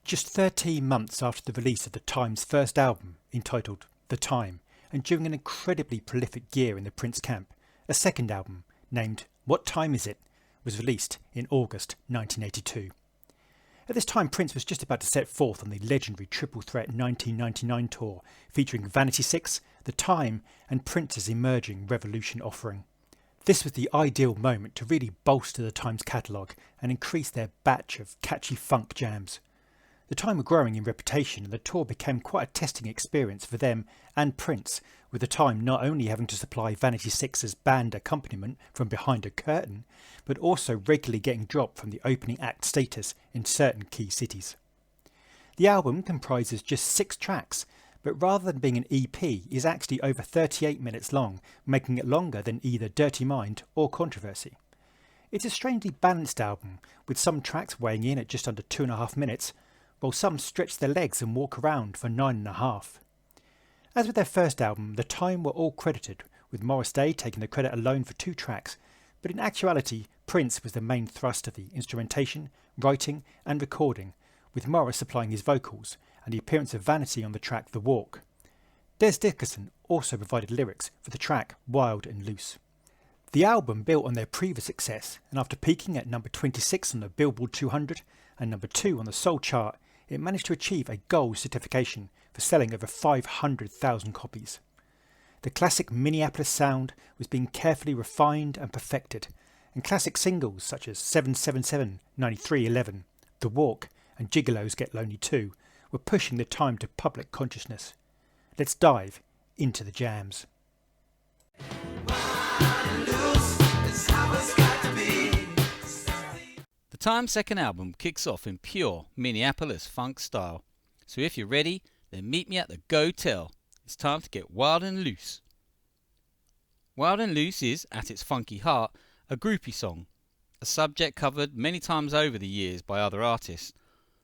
Just 13 months after the release of the Time's first album, entitled The Time, and during an incredibly prolific year in the Prince camp, a second album, named What Time Is It?, was released in August 1982. At this time, Prince was just about to set forth on the legendary Triple Threat 1999 tour, featuring Vanity 6, The Time, and Prince's emerging Revolution offering. This was the ideal moment to really bolster the Time's catalogue and increase their batch of catchy funk jams. The Time were growing in reputation, and the tour became quite a testing experience for them and Prince, with the Time not only having to supply Vanity 6's band accompaniment from behind a curtain, but also regularly getting dropped from the opening act status in certain key cities. The album comprises just 6 tracks, but rather than being an EP, is actually over 38 minutes long, making it longer than either Dirty Mind or Controversy. It's a strangely balanced album, with some tracks weighing in at just under 2.5 minutes, while some stretch their legs and walk around for 9.5. As with their first album, The Time were all credited, with Morris Day taking the credit alone for 2 tracks, but in actuality, Prince was the main thrust of the instrumentation, writing and recording, with Morris supplying his vocals and the appearance of Vanity on the track The Walk. Des Dickerson also provided lyrics for the track Wild and Loose. The album built on their previous success, and after peaking at number 26 on the Billboard 200 and number 2 on the Soul chart, it managed to achieve a gold certification for selling over 500,000 copies. The classic Minneapolis sound was being carefully refined and perfected, and classic singles such as 777, 9311, The Walk, and Gigolos Get Lonely Too were pushing the Time to public consciousness. Let's dive into the jams. The Time's second album kicks off in pure Minneapolis funk style. So if you're ready, then meet me at the Go-Tel. It's time to get wild and loose. Wild and Loose is, at its funky heart, a groupie song, a subject covered many times over the years by other artists,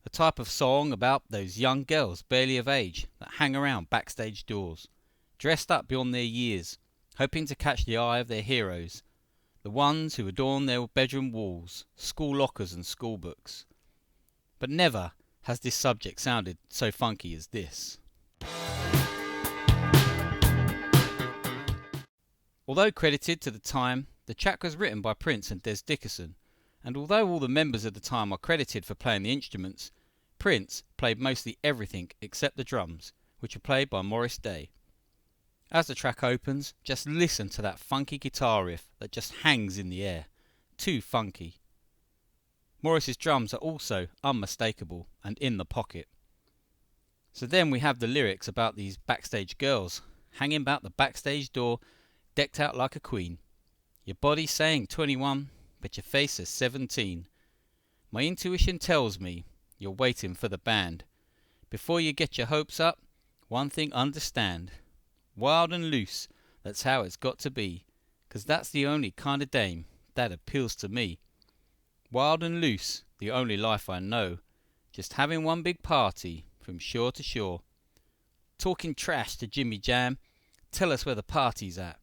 a type of song about those young girls barely of age that hang around backstage doors, dressed up beyond their years, hoping to catch the eye of their heroes, the ones who adorn their bedroom walls, school lockers and school books. But never has this subject sounded so funky as this. Although credited to the Time, the track was written by Prince and Des Dickerson, and although all the members of the Time are credited for playing the instruments, Prince played mostly everything except the drums, which were played by Morris Day. As the track opens, just listen to that funky guitar riff that just hangs in the air. Too funky. Morris's drums are also unmistakable and in the pocket. So then we have the lyrics about these backstage girls hanging about the backstage door, decked out like a queen. Your body saying 21, but your face says 17. My intuition tells me you're waiting for the band. Before you get your hopes up, one thing understand. Wild and loose, that's how it's got to be, 'cause that's the only kind of dame that appeals to me. Wild and loose, the only life I know, just having one big party from shore to shore. Talking trash to Jimmy Jam, tell us where the party's at.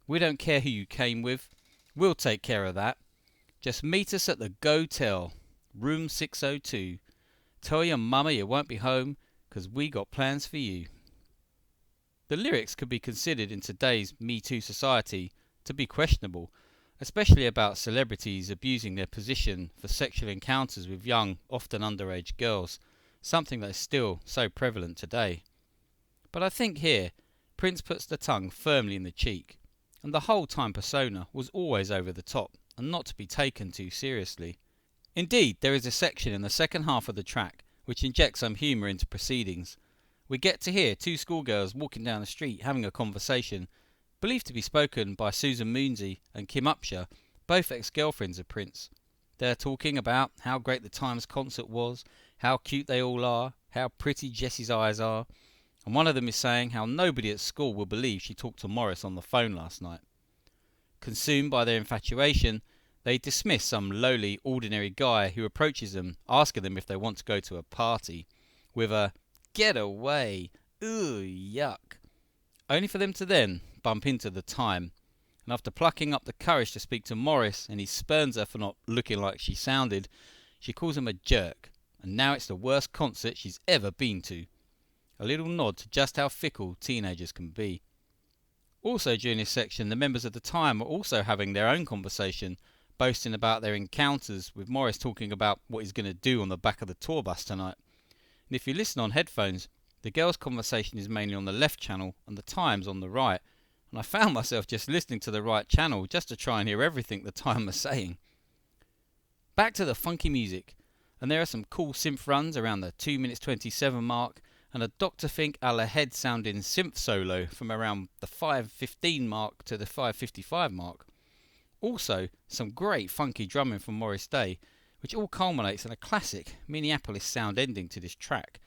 We don't care who you came with, we'll take care of that. Just meet us at the Go-Tel, room 602. Tell your mama you won't be home, 'cause we got plans for you. The lyrics could be considered in today's Me Too society to be questionable, especially about celebrities abusing their position for sexual encounters with young, often underage girls, something that is still so prevalent today. But I think here, Prince puts the tongue firmly in the cheek, and the whole Time persona was always over the top and not to be taken too seriously. Indeed, there is a section in the second half of the track which injects some humour into proceedings. We get to hear 2 schoolgirls walking down the street having a conversation, believed to be spoken by Susan Moonsey and Kim Upshur, both ex-girlfriends of Prince. They are talking about how great the Times concert was, how cute they all are, how pretty Jessie's eyes are, and one of them is saying how nobody at school will believe she talked to Morris on the phone last night. Consumed by their infatuation, they dismiss some lowly, ordinary guy who approaches them, asking them if they want to go to a party, with a "Get away, ooh, yuck," only for them to then bump into the Time, and after plucking up the courage to speak to Morris, and he spurns her for not looking like she sounded, she calls him a jerk, and now it's the worst concert she's ever been to. A little nod to just how fickle teenagers can be. Also during this section, the members of the Time are also having their own conversation, boasting about their encounters, with Morris talking about what he's going to do on the back of the tour bus tonight. And if you listen on headphones, the girls' conversation is mainly on the left channel and the Time's on the right, and I found myself just listening to the right channel just to try and hear everything the Time was saying. Back to the funky music, and there are some cool synth runs around the 2 minutes 27 mark, and a Dr. Fink a la head sounding synth solo from around the 5:15 mark to the 5:55 mark. Also, some great funky drumming from Morris Day, which all culminates in a classic Minneapolis sound ending to this track,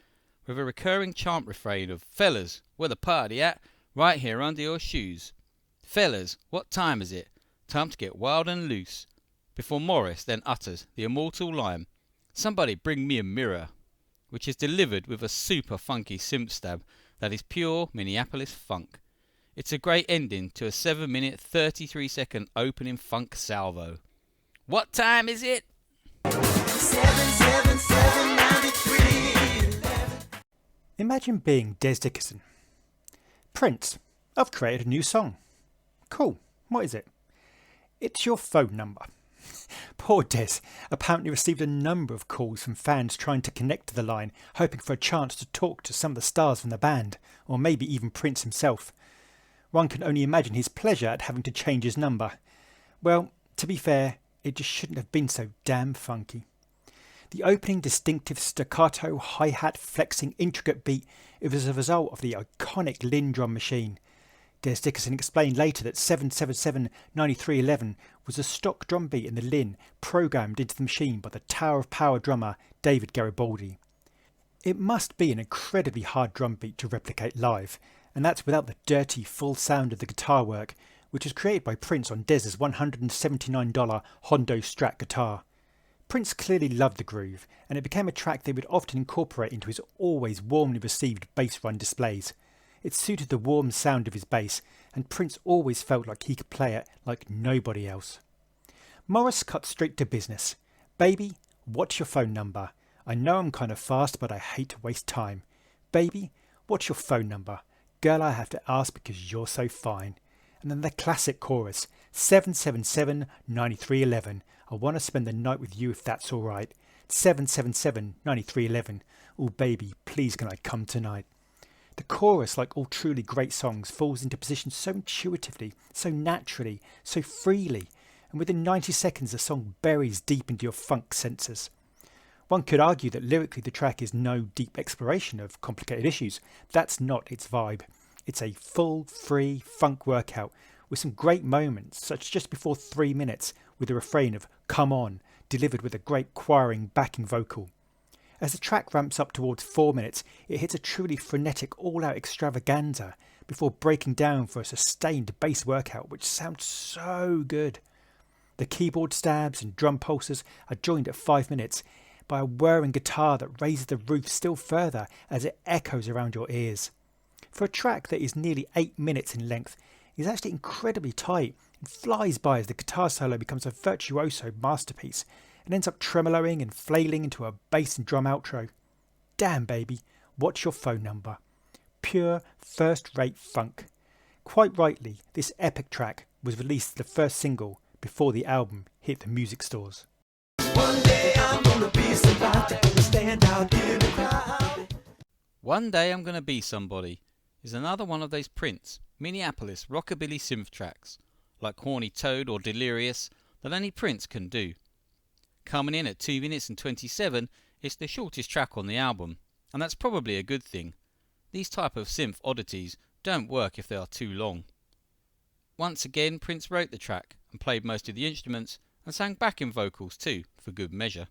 with a recurring chant refrain of "Fellas, where the party at? Right here under your shoes. Fellas, what time is it? Time to get wild and loose." Before Morris then utters the immortal line, "Somebody bring me a mirror," which is delivered with a super funky synth stab that is pure Minneapolis funk. It's a great ending to a 7-minute 33-second opening funk salvo. What time is it? 7779311. Imagine being Des Dickerson. Prince, I've created a new song. Cool, what is it? It's your phone number. Poor Des apparently received a number of calls from fans trying to connect to the line, hoping for a chance to talk to some of the stars from the band, or maybe even Prince himself. One can only imagine his pleasure at having to change his number. Well, to be fair, it just shouldn't have been so damn funky. The opening distinctive staccato hi-hat flexing intricate beat was a result of the iconic Linn drum machine. Des Dickerson explained later that 777-9311 was a stock drum beat in the Linn programmed into the machine by the Tower of Power drummer David Garibaldi. It must be an incredibly hard drum beat to replicate live, and that's without the dirty full sound of the guitar work, which was created by Prince on Des's $179 Hondo Strat guitar. Prince clearly loved the groove, and it became a track they would often incorporate into his always warmly received bass run displays. It suited the warm sound of his bass, and Prince always felt like he could play it like nobody else. Morris cut straight to business. "Baby, what's your phone number? I know I'm kind of fast, but I hate to waste time. Baby, what's your phone number? Girl, I have to ask because you're so fine." And then the classic chorus, 777-9311. I want to spend the night with you if that's all right. 777-9311. Oh baby, please can I come tonight? The chorus, like all truly great songs, falls into position so intuitively, so naturally, so freely, and within 90 seconds the song buries deep into your funk senses. One could argue that lyrically the track is no deep exploration of complicated issues. That's not its vibe. It's a full, free funk workout with some great moments, such as just before 3 minutes with the refrain of "Come On," delivered with a great choiring backing vocal. As the track ramps up towards 4 minutes, it hits a truly frenetic all-out extravaganza before breaking down for a sustained bass workout which sounds so good. The keyboard stabs and drum pulses are joined at 5 minutes by a whirring guitar that raises the roof still further as it echoes around your ears. For a track that is nearly 8 minutes in length, it is actually incredibly tight and flies by as the guitar solo becomes a virtuoso masterpiece and ends up tremoloing and flailing into a bass and drum outro. Damn baby, what's your phone number? Pure first-rate funk. Quite rightly, this epic track was released as the first single before the album hit the music stores. One day I'm gonna be somebody, stand out in the crowd. One Day I'm Gonna Be Somebody is another one of those Prince, Minneapolis rockabilly synth tracks, like Horny Toad or Delirious, that only Prince can do. Coming in at 2 minutes and 27, it's the shortest track on the album, and that's probably a good thing. These type of synth oddities don't work if they are too long. Once again, Prince wrote the track and played most of the instruments and sang backing vocals too, for good measure.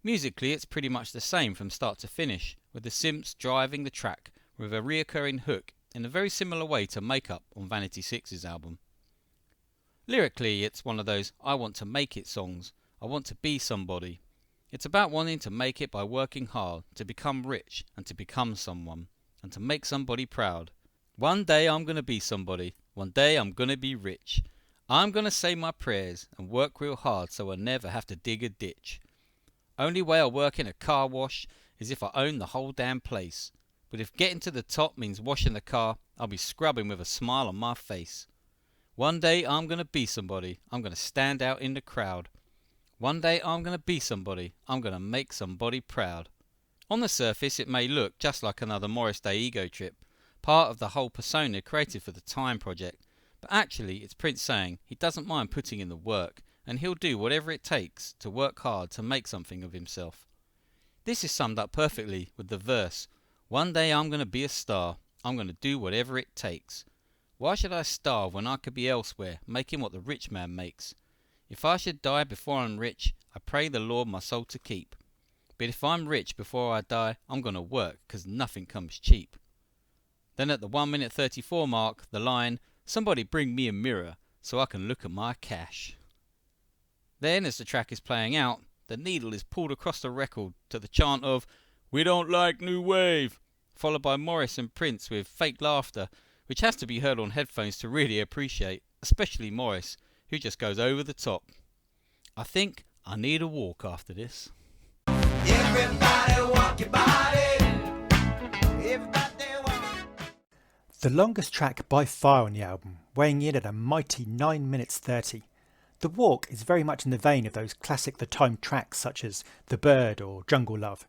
Musically, it's pretty much the same from start to finish, with the synths driving the track with a reoccurring hook in a very similar way to Make Up on Vanity 6's album. Lyrically, it's one of those I want to make it songs. I want to be somebody. It's about wanting to make it by working hard, to become rich and to become someone, and to make somebody proud. One day I'm gonna be somebody. One day I'm gonna be rich. I'm gonna say my prayers and work real hard so I never have to dig a ditch. Only way I'll work in a car wash is if I own the whole damn place. But if getting to the top means washing the car, I'll be scrubbing with a smile on my face. One day I'm gonna be somebody. I'm gonna stand out in the crowd. One day I'm gonna be somebody. I'm gonna make somebody proud. On the surface it may look just like another Morris Day ego trip, part of the whole persona created for the Time project, but actually it's Prince saying he doesn't mind putting in the work, and he'll do whatever it takes to work hard to make something of himself. This is summed up perfectly with the verse, "One day I'm gonna be a star. I'm gonna do whatever it takes. Why should I starve when I could be elsewhere, making what the rich man makes? If I should die before I'm rich, I pray the Lord my soul to keep. But if I'm rich before I die, I'm gonna work, 'cause nothing comes cheap." Then at the 1 minute 34 mark, the line, "Somebody bring me a mirror so I can look at my cash." Then, as the track is playing out, the needle is pulled across the record to the chant of "We don't like new wave," followed by Morris and Prince with fake laughter, which has to be heard on headphones to really appreciate, especially Morris, who just goes over the top. I think I need a walk after this. Everybody walk your body. Everybody walk. The longest track by far on the album, weighing in at a mighty 9 minutes 30. The Walk is very much in the vein of those classic The Time tracks such as The Bird or Jungle Love.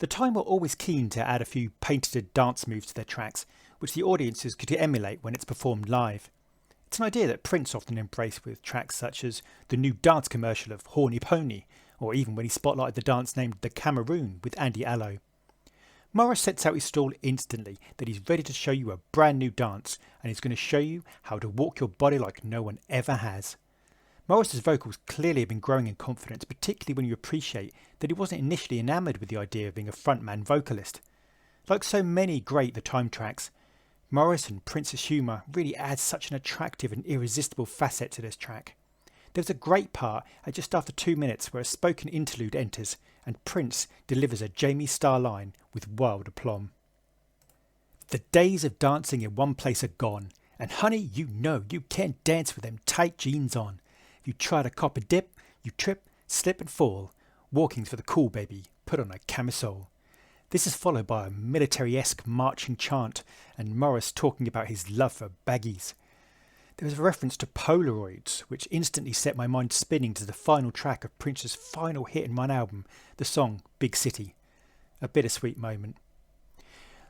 The Time were always keen to add a few patented dance moves to their tracks, which the audiences could emulate when it's performed live. It's an idea that Prince often embraced with tracks such as the new dance commercial of Horny Pony, or even when he spotlighted the dance named The Cameroon with Andy Allo. Morris sets out his stall instantly that he's ready to show you a brand new dance, and he's going to show you how to walk your body like no one ever has. Morris's vocals clearly have been growing in confidence, particularly when you appreciate that he wasn't initially enamoured with the idea of being a frontman vocalist. Like so many great The Time tracks, Morris and Prince's humour really adds such an attractive and irresistible facet to this track. There's a great part at just after 2 minutes where a spoken interlude enters and Prince delivers a Jamie-style line with wild aplomb. "The days of dancing in one place are gone, and honey, you know you can't dance with them tight jeans on. If you try to cop a dip, you trip, slip and fall. Walking's for the cool, baby, put on a camisole." This is followed by a military-esque marching chant and Morris talking about his love for baggies. There is a reference to Polaroids, which instantly set my mind spinning to the final track of Prince's final hit in one album, the song Big City. A bittersweet moment.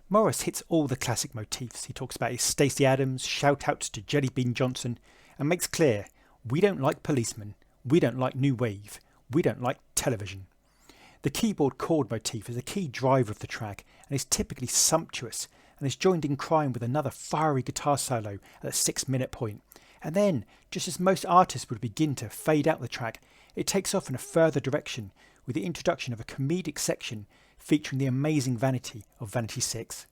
Morris hits all the classic motifs. He talks about his Stacey Adams, shout-outs to Jelly Bean Johnson, and makes clear, we don't like policemen, we don't like new wave, we don't like television. The keyboard chord motif is a key driver of the track and is typically sumptuous and is joined in crime with another fiery guitar solo at the 6 minute point. And then, just as most artists would begin to fade out the track, it takes off in a further direction with the introduction of a comedic section featuring the amazing Vanity of Vanity 6.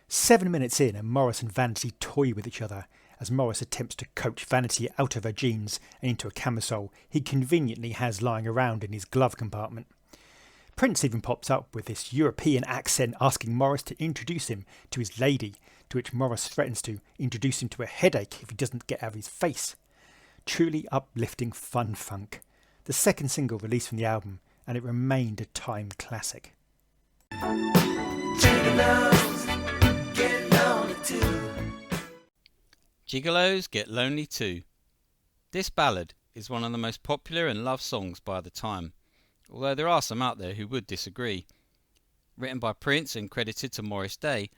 7 minutes in and Morris and Vanity toy with each other as Morris attempts to coach Vanity out of her jeans and into a camisole he conveniently has lying around in his glove compartment. Prince even pops up with this European accent asking Morris to introduce him to his lady, to which Morris threatens to introduce him to a headache if he doesn't get out of his face. Truly uplifting fun funk. The second single released from the album, and it remained a Time classic. Gigolos get lonely too. Gigolos Get Lonely Too. This ballad is one of the most popular and loved songs by The Time, although there are some out there who would disagree. Written by Prince and credited to Morris Day,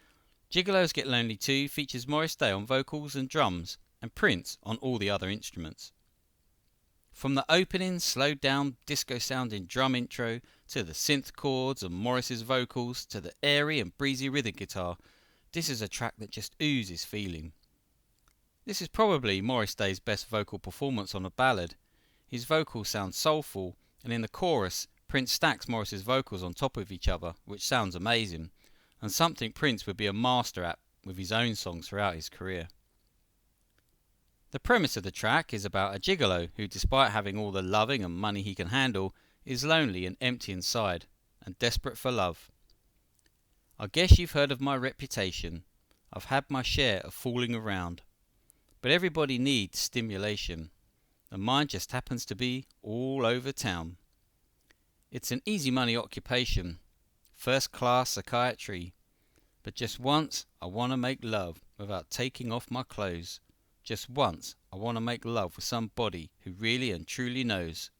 Gigolos Get Lonely Too features Morris Day on vocals and drums and Prince on all the other instruments. From the opening slowed down disco sounding drum intro to the synth chords and Morris's vocals to the airy and breezy rhythm guitar, this is a track that just oozes feeling. This is probably Morris Day's best vocal performance on a ballad. His vocals sound soulful, and in the chorus, Prince stacks Morris's vocals on top of each other, which sounds amazing, and something Prince would be a master at with his own songs throughout his career. The premise of the track is about a gigolo who, despite having all the loving and money he can handle, is lonely and empty inside, and desperate for love. I guess you've heard of my reputation. I've had my share of fooling around. But everybody needs stimulation, and mine just happens to be all over town. It's an easy money occupation, first class psychiatry. But just once I want to make love without taking off my clothes. Just once I want to make love with somebody who really and truly knows.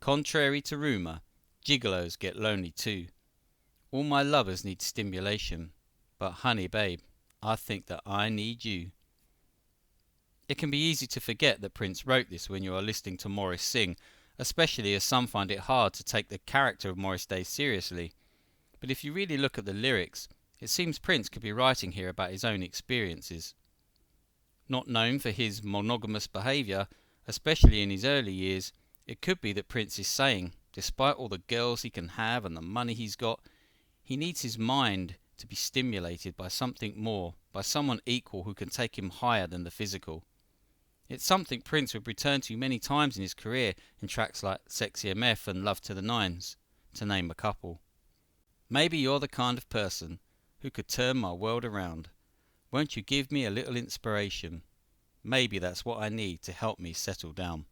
Contrary to rumour, gigolos get lonely too. All my lovers need stimulation, but honey babe, I think that I need you. It can be easy to forget that Prince wrote this when you are listening to Morris sing, especially as some find it hard to take the character of Morris Day seriously. But if you really look at the lyrics, it seems Prince could be writing here about his own experiences. Not known for his monogamous behaviour, especially in his early years, it could be that Prince is saying, despite all the girls he can have and the money he's got, he needs his mind to be stimulated by something more, by someone equal who can take him higher than the physical. It's something Prince would return to many times in his career in tracks like Sexy MF and Love to the Nines, to name a couple. Maybe you're the kind of person who could turn my world around. Won't you give me a little inspiration? Maybe that's what I need to help me settle down.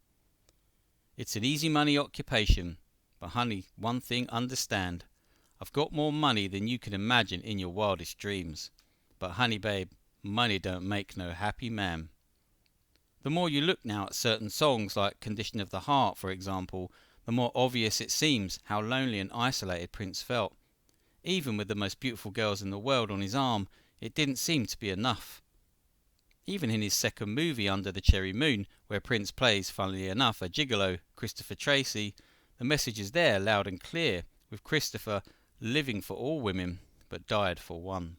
It's an easy money occupation, but honey, one thing understand. I've got more money than you can imagine in your wildest dreams. But honey babe, money don't make no happy man. The more you look now at certain songs like Condition of the Heart, for example, the more obvious it seems how lonely and isolated Prince felt. Even with the most beautiful girls in the world on his arm, it didn't seem to be enough. Even in his second movie, Under the Cherry Moon, where Prince plays, funnily enough, a gigolo, Christopher Tracy, the message is there loud and clear, with Christopher living for all women, but died for one.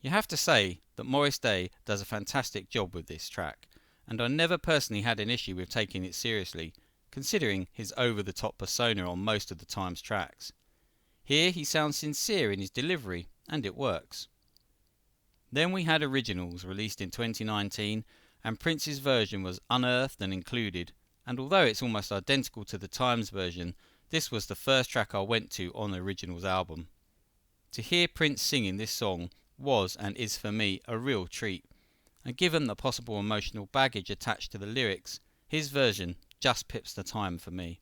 You have to say that Morris Day does a fantastic job with this track, and I never personally had an issue with taking it seriously, considering his over-the-top persona on most of the Times tracks. Here he sounds sincere in his delivery, and it works. Then we had Originals, released in 2019, and Prince's version was unearthed and included, and although it's almost identical to the Times version, this was the first track I went to on the Originals album. To hear Prince singing this song was and is for me a real treat, and given the possible emotional baggage attached to the lyrics, his version just pips the time for me.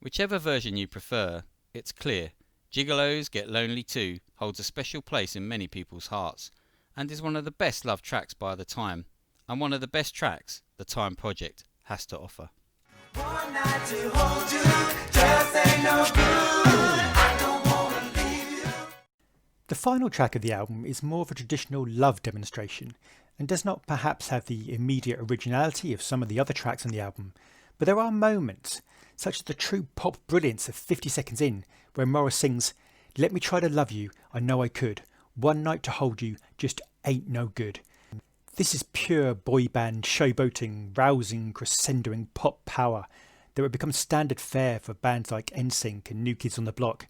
Whichever version you prefer, it's clear Gigolos Get Lonely Too holds a special place in many people's hearts, and is one of the best loved tracks by The Time, and one of the best tracks The Time Project has to offer. One night to hold you, just ain't no good. I don't wanna leave you. The final track of the album is more of a traditional love demonstration, and does not perhaps have the immediate originality of some of the other tracks on the album, but there are moments, such as the true pop brilliance of 50 Seconds In, where Morris sings, "Let me try to love you, I know I could. One night to hold you just ain't no good." This is pure boy band showboating, rousing, crescendoing pop power that would become standard fare for bands like NSYNC and New Kids on the Block,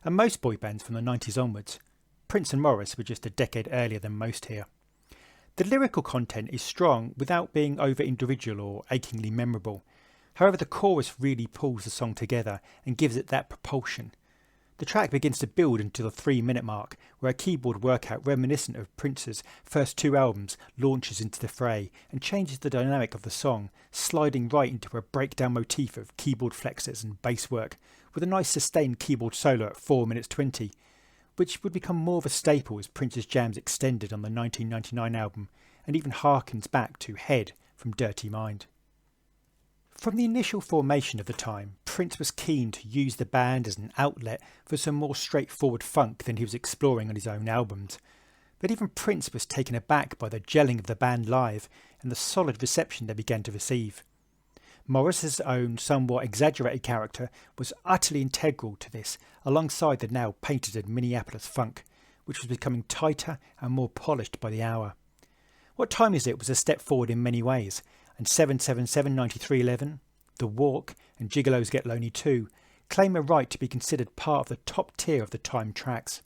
and most boy bands from the 90s onwards. Prince and Morris were just a decade earlier than most here. The lyrical content is strong without being over-individual or achingly memorable. However, the chorus really pulls the song together and gives it that propulsion. The track begins to build until the 3-minute mark, where a keyboard workout reminiscent of Prince's first 2 albums launches into the fray and changes the dynamic of the song, sliding right into a breakdown motif of keyboard flexes and bass work, with a nice sustained keyboard solo at 4 minutes 20, which would become more of a staple as Prince's jams extended on the 1999 album, and even harkens back to Head from Dirty Mind. From the initial formation of The Time, Prince was keen to use the band as an outlet for some more straightforward funk than he was exploring on his own albums. But even Prince was taken aback by the gelling of the band live and the solid reception they began to receive. Morris's own somewhat exaggerated character was utterly integral to this, alongside the now patented Minneapolis funk, which was becoming tighter and more polished by the hour. What Time Is It was a step forward in many ways, and 777 9311, The Walk and Gigolos Get Lonely Too claim a right to be considered part of the top tier of the Time tracks.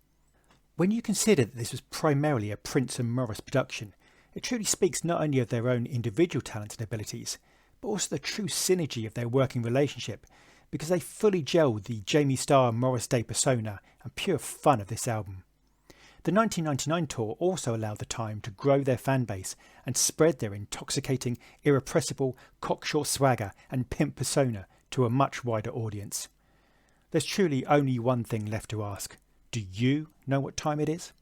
When you consider that this was primarily a Prince and Morris production, it truly speaks not only of their own individual talents and abilities, but also the true synergy of their working relationship, because they fully gel with the Jamie Starr Morris Day persona and pure fun of this album. The 1999 tour also allowed the Time to grow their fan base and spread their intoxicating, irrepressible, cocksure swagger and pimp persona to a much wider audience. There's truly only one thing left to ask. Do you know what time it is?